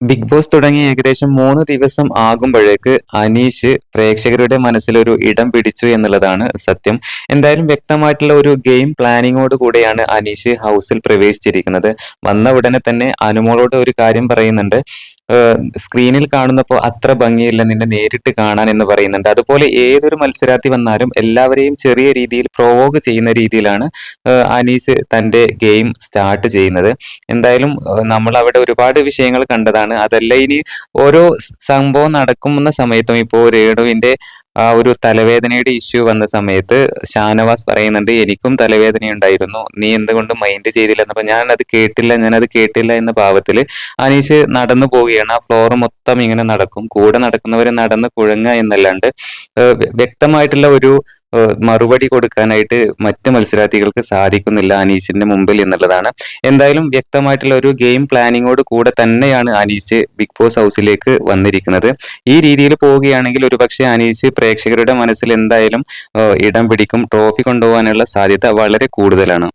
Big boss തുടങ്ങി ഏകദേശം 3 ദിവസം ആകുമ്പോഴേക്ക് അനീഷ് പ്രേക്ഷകരുടെ മനസ്സിലൊരു ഇടം പിടിച്ചു എന്നുള്ളതാണ് സത്യം. എന്തായാലും വ്യക്തമായിട്ടുള്ള ഒരു ഗെയിം പ്ലാനിങ്ങോട് കൂടെയാണ് അനീഷ് ഹൗസിൽ പ്രവേശിച്ചിരിക്കുന്നത്. വന്ന ഉടനെ തന്നെ അനുമോളോട് ഒരു കാര്യം പറയുന്നുണ്ട്. സ്ക്രീനിൽ കാണുന്നപ്പോൾ അത്ര ഭംഗിയില്ല നിന്നെ നേരിട്ട് കാണാൻ എന്ന് പറയുന്നുണ്ട്. അതുപോലെ ഏതൊരു മത്സരാർത്ഥി വന്നാലും എല്ലാവരെയും ചെറിയ രീതിയിൽ പ്രൊവോക്ക് ചെയ്യുന്ന രീതിയിലാണ് അനീഷ് തന്റെ ഗെയിം സ്റ്റാർട്ട് ചെയ്യുന്നത്. എന്തായാലും നമ്മൾ അവിടെ ഒരുപാട് വിഷയങ്ങൾ കണ്ടതാണ്. അതല്ല ഇനി ഓരോ സംഭവം നടക്കുന്ന സമയത്തും ഇപ്പോ രേണുവിന്റെ ആ ഒരു തലവേദനയുടെ ഇഷ്യൂ വന്ന സമയത്ത് ഷാനവാസ് പറയുന്നുണ്ട് എനിക്കും തലവേദനയുണ്ടായിരുന്നു. നീ എന്തുകൊണ്ട് മൈൻഡ് ചെയ്തില്ല എന്നപ്പോ ഞാനത് കേട്ടില്ല എന്ന ഭാവത്തില് അനീഷ് നടന്നു പോവുകയാണ്. ആ ഫ്ലോർ മൊത്തം ഇങ്ങനെ നടക്കും. കൂടെ നടക്കുന്നവര് നടന്ന് കുഴങ്ങുക എന്നല്ലാണ്ട് വ്യക്തമായിട്ടുള്ള ഒരു മറുപടി കൊടുക്കാനായിട്ട് മറ്റ് മത്സരാർത്ഥികൾക്ക് സാധിക്കുന്നില്ല അനീഷിന്റെ മുമ്പിൽ എന്നുള്ളതാണ്. എന്തായാലും വ്യക്തമായിട്ടുള്ള ഒരു ഗെയിം പ്ലാനിങ്ങോട് കൂടെ തന്നെയാണ് അനീഷ് ബിഗ് ബോസ് ഹൗസിലേക്ക് വന്നിരിക്കുന്നത്. ഈ രീതിയിൽ പോവുകയാണെങ്കിൽ ഒരുപക്ഷെ അനീഷ് പ്രേക്ഷകരുടെ മനസ്സിൽ എന്തായാലും ഇടം പിടിക്കും. ട്രോഫി കൊണ്ടുപോകാനുള്ള സാധ്യത വളരെ കൂടുതലാണ്.